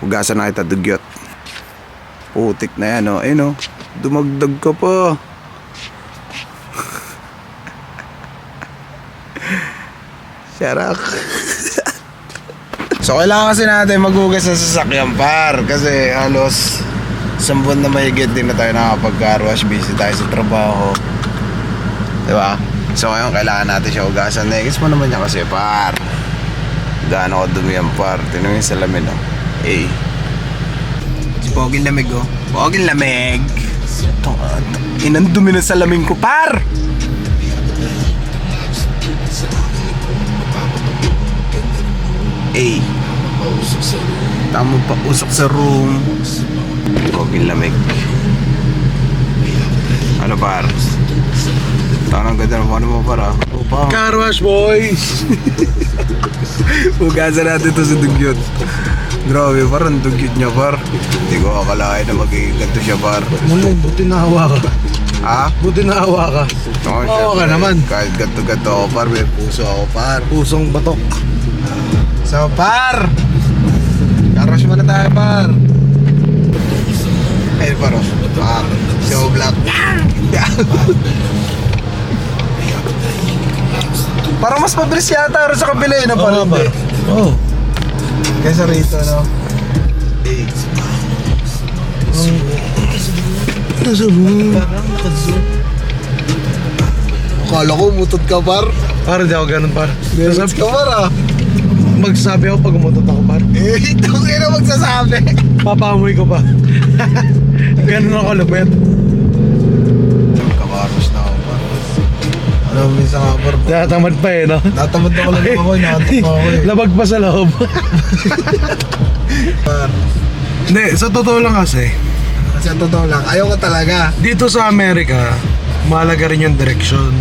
Hugasan na kita, dugyot. Putik na yan, oh. Ayun, oh. Dumagdag ka pa. Sharak. So kailangan kasi natin maghugas ng sasakyan, par. Kasi halos 1 buwan na mahigit din na tayo nakapag-car wash. Busy tayo sa trabaho, diba? So ngayon kailangan natin siya hugasan. Next mo naman niya kasi, par. Gaano ko dumi yan, par. Tingnan mo yung salamin, oh. Eh, poging lamig, oh. Poging lamig. Inang dumi ng salamin ko, par. Eh, tama pa usok sa room. Poging lamig. Ano, par? Tanong ganda ng ano mo, para. Car wash, boys! Hugasan natin ito sa dugyot. Grabe, parang dugyot niya, par. Hindi ko akalain na magiging ganito siya, par. Buti naawa ka. Ha? Buti naawa ka. Oo, Oo ka naman. Kahit ganito-ganito ako, par. May puso ako, par. Pusong batok. So, par! Karos mo na tayo, par. Ayun, par. So black. Parang mas mabilis yata rin sa kabila yun, par. Oo. Kaysa rito, no? Parang nakazoom. Akala ko umutot ka, par. Parang di ako ganun, par. Ganun ka, par, ah. Magsasabi ako pag umutot ako, par. Eh, ito kayo na magsasabi. Papahamoy ko pa. Ganun ako lupit. Kamaros na ako, par. Ano, minsan nga, par. Natamad pa eh, no? Natamad ako lang ako, nakatok ako eh. Labag pa sa loob. Par. Hindi, sa totoo lang kasi, Kasi ang totoo lang, ayaw ko talaga. dito sa Amerika, mahalaga rin yung direksyon.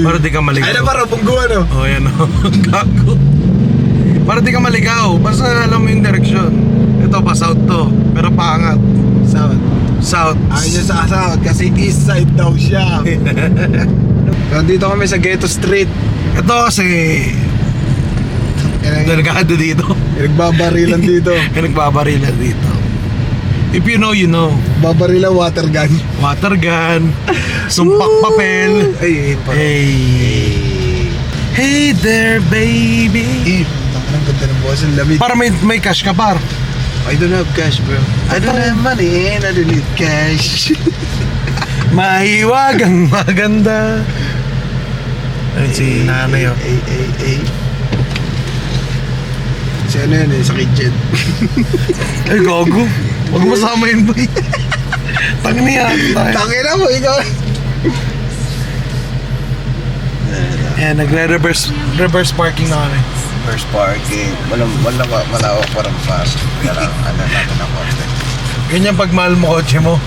Para di ka maligaw. Ay na, par, pungguan, no? Oh, yan o. Gago. Para di ka maligaw. Basta alam mo yung direksyon. Ito pa south to. Pero paangat. South. South. Ayaw niya sa south kasi east side daw siya. Nandito kami sa Ghetto Street. Ito kasi delikado dito. Nagbabarilan dito. Nagbabarilan dito. If you know, you know. Babarilan water gun. Water gun. Sumpak papel. Ay, par. Hey. Hey there, baby. Ang ganda ng boss, ang lamig. Para may cash ka, par. I don't have cash, bro. I don't have money and I don't need cash. Mahiwagang maganda. Ayun si nanay, oh. Ay. Si ano yun eh, sa kitchen. Ay, gago. Huwag masama yun, boy. Tangin niya. Tangin na mo, ikaw. Ayan, nagre-reverse parking na kami. First parking. Malawak parang fast. Kaya lang, ano natin ang konti. Ganyan pag mahal mo kotse mo.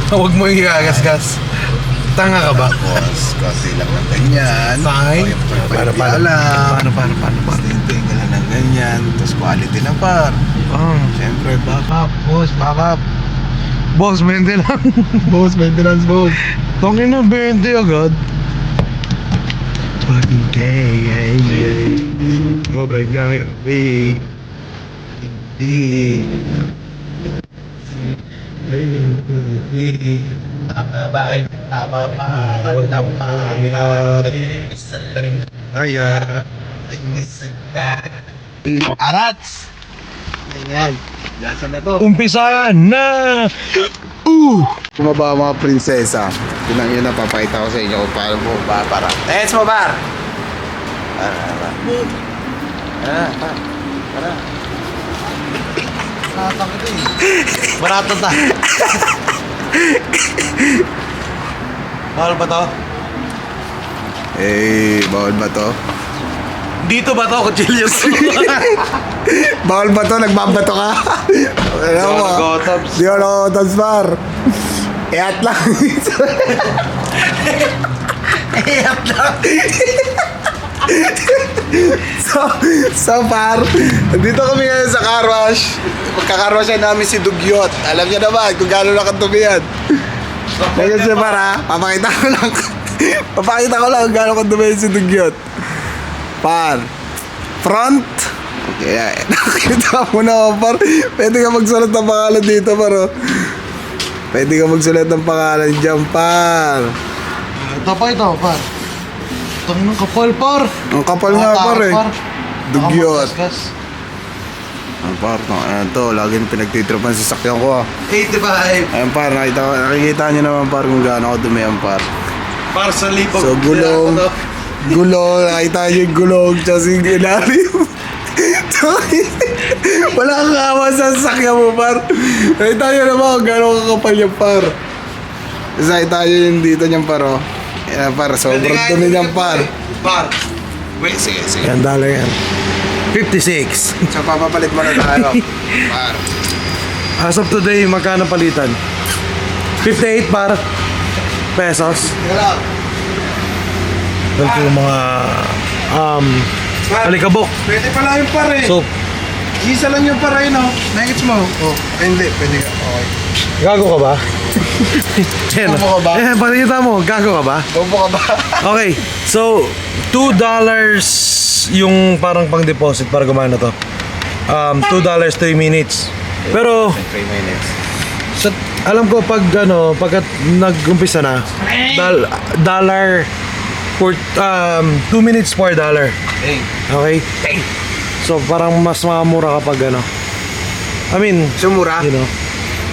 Huwag mo yung igagasgas. Tanga ka ba? Tapos, konti lang ng ganyan. Fine. O yung Paano? Tapos, tinting ka lang ng ganyan. Tapos, quality na, par. Oh. Siyempre, backup, boss, backup. Boss, 20 lang. Boss, maintenance, boss. Tangin na, 20 agad. Fucking gay. Oh my God, baby. Arats! Ayan. Diyan na to. Umpisa na! Bumaba ang mga prinsesa. Yun ang napapakita ko sa inyo kung paano bumaba para. Let's mo, bar! Para. Barato ta. Mahal ba to? Eh, bawal ba to? Dito ba to, kutsilyos? Bawal ba to? Nagbabato ka? Ano mo? Nag-otabs. Di ako nag-otabs, bar. Iat lang. Iyak lang. So par, dito kami ngayon sa car wash. Magka-car-washan namin si Dugyot. Alam niya naman kung gano'n nakatumi yan. Ngayon siya para, papakita ko lang kung gano'n kadumi si Dugyot. Par, front, Kaya, nakita mo na par. Pwede ka magsulat ng pangalan dito par. Oh. Pwede ka magsulat ng pangalan dyan par. Ito pa ito, par. Itong ng kapal, par. Ang kapal nga par eh. Dugyot. Gas. Ang par, ano to, laging pinagtitripan sa sakyan ko ah. 85. Ayun par, nakikita nyo naman par kung gaano ako dumi ang par. Par sa libog. So gulong, nakita nyo yung gulong, tsaka yung ilalim. Wala kang kawa sa sasakyan mo par. Nakita nyo naman kung gaano kakapal yung par. Tapos nakita nyo yung dito niyang par oh. Yan par, sobrang dumi niyang par. Par. Wait, sige. Yan dala yan. 56. So papapalit mo na tayo. Par. As of today, magkano palitan? 58 par pesos. Ito yung mga alikabok. Pwede pala yung par eh. So, Isa lang yung par eh no. Nakits mo? Oh. Hindi, pwede ka. Okay. gago ka ba? Bobo ka ba? Pakita mo, gago ka ba? Bobo ka ba? Okay, so $2 yung parang pang-deposit para gumana to. $2 3 minutes. Pero 3 minutes. sa, alam ko pag pagkat nag-umpisa na, dollar for 2 minutes for $1. Okay? So parang mas mamura kapag I mean, Sumura? you know.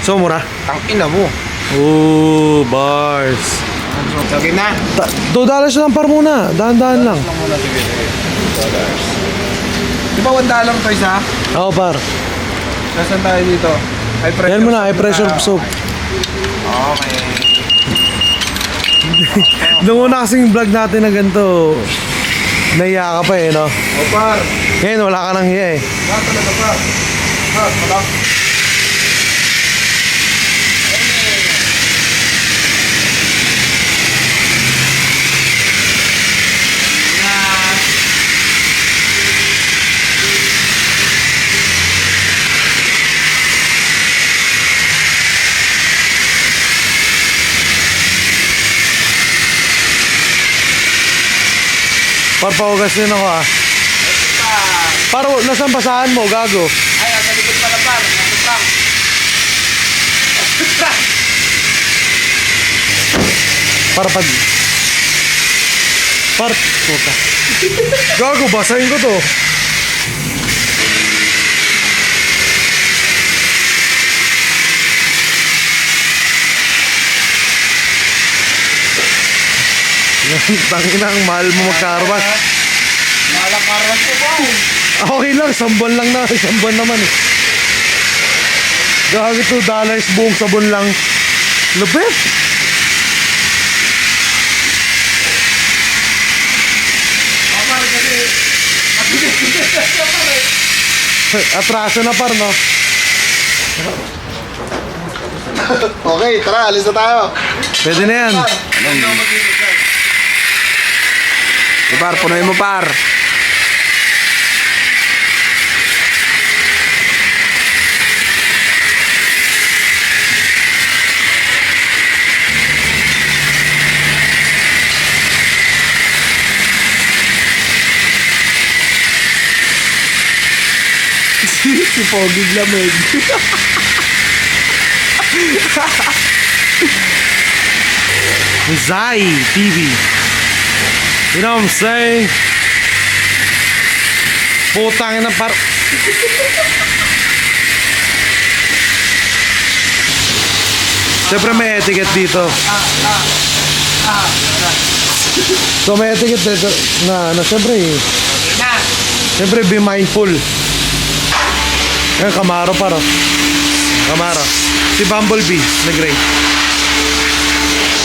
So mura. Ang ina mo. Ooh, bars. Sige na. $2 lang par muna. Dahan-dahan lang. Lang muna, sige. $2. Di ba $1 to isa? Oo, par. Nasaan tayo dito? High pressure. Yan muna, high pressure soup. Okay. Nung una kasing vlog natin na ganito, naiya ka pa eh, no? O par. Ngayon, wala ka nang hiya eh. Wala talaga par. Par, wala. Parpawagas din ako ah. Paro, nasaan basahan mo, gago? Ay, sa likod pala par. Nasutang. Para pag... Puta. Gago, basahin ko to. Tangina, ang mahal mo magkarwas. Malang karwas ko ba? Okay lang, sabon lang na. Sabon naman eh. Gago $2 buong sabon lang. Lupit. Par kasi. Atraso na par, no? Okay, tara, alis na tayo. Pwede na yan. Par, punuin mo par. Si Pogig lamig. Zai TV. You know what I'm saying? Putang ina par... Siyempre may etiquette dito. So may etiquette dito na siyempre be mindful. Yan, Camaro paro. Camaro. Si Bumblebee na gray.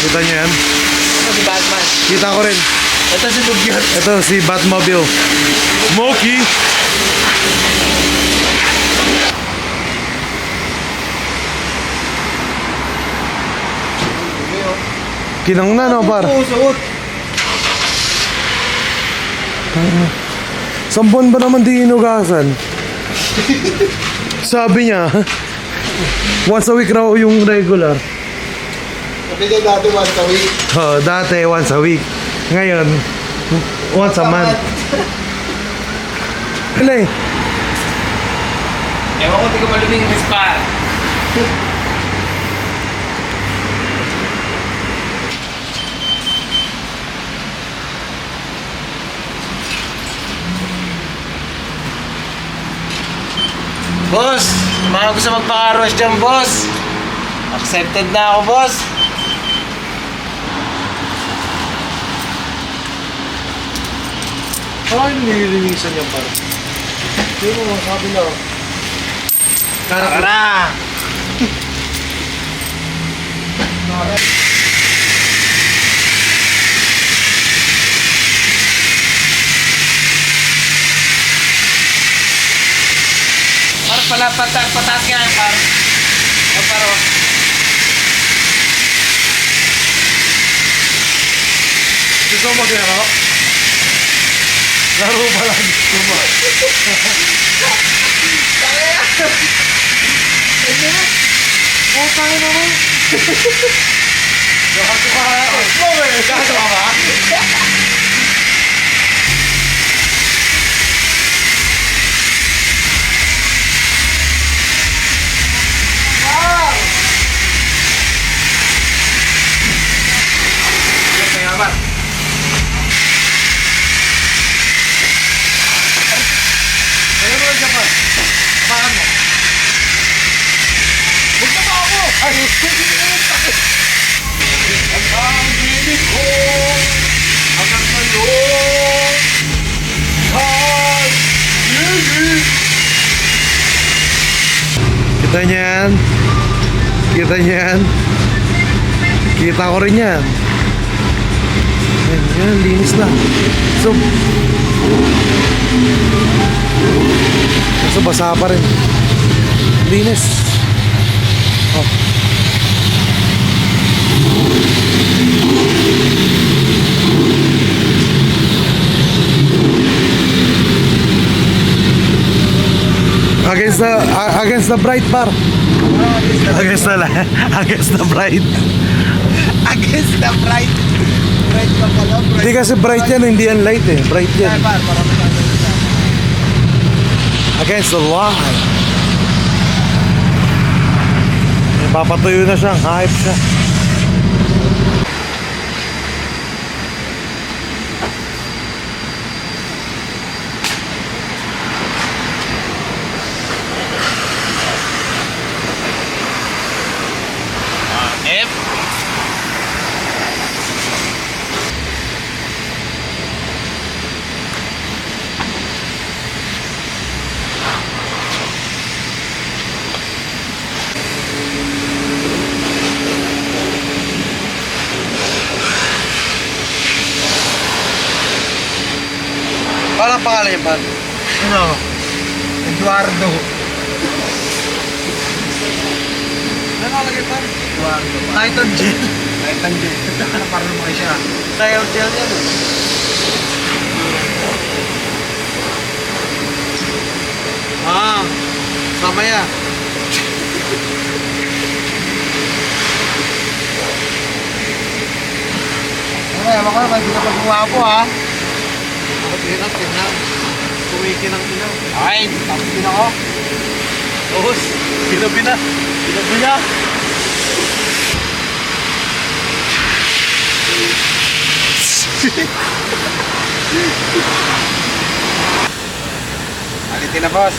Kita nyo yan? Ito si Batman. Kita ko rin. Ito si Dugyot. Ito si Batmobile. Smokey. Kinang na no par. Suot. Sampon ba naman di inugasan? Sabi niya, once a week raw yung regular. Sabi niya dati once a week. Dati once a week. Ngayon, once a month. Wala eh. Ewan ko, di ko malumingis pa. Boss, mga gusto magpaka-rush dyan, boss. Accepted na ako, boss. Ay, nililinisan niya par. Hindi mo, sabi na. Tara! Par pala, pataas nga yan, par. O, paro. Gusto mo maglaro? Laro pa lang gusto mo. Putang ina mo. Gago ka. Gago ka ba? Kaya, par. Ano mo siya pa? Paano mo? Huwag na ba ako? Ay, ang hilig ko hanggang ngayon ay hilig. Kita niya yan? Kita niya yan? Kita ko rin yan. Yan, linis na. So basa pa rin. Linis. Oh. Against the bright bar. Against the bright. Against the bright. Bright pa pala, bright. Hindi kasi bright yan, hindi yan light eh. Bright yan. Par, para matanggal siya. Against the light. Papatuyo na siya, hype siya. F. Parang pangalan yung pan. Ano? Eduardo. Ano nakalagay pan? Eduardo. Titan Gel. Titan Gel. Para lumaki siya. Titan Gel yan eh. Ah, sama yan. Ano, ewan ko naman, hindi ka pag-uwapo ha. Tinang. Kumikinang tinaw. Ay, tapos din ako. Os, ginabi na. Ginabi na. Alitin na, boss.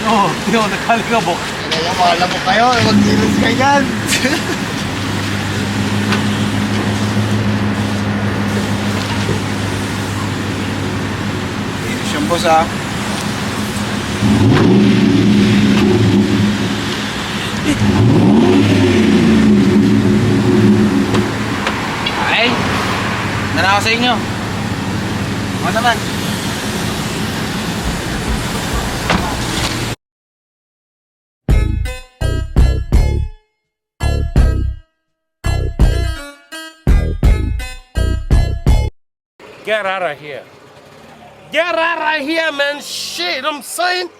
Oo, hindi ako nakaligabok. Kaya makalabok kayo, mag-gilis kayo dyan. Gilis yung boss ha. Ay, nanaw sa inyo. Ano naman? Get out of here. Get out of here, man. Shit, I'm saying.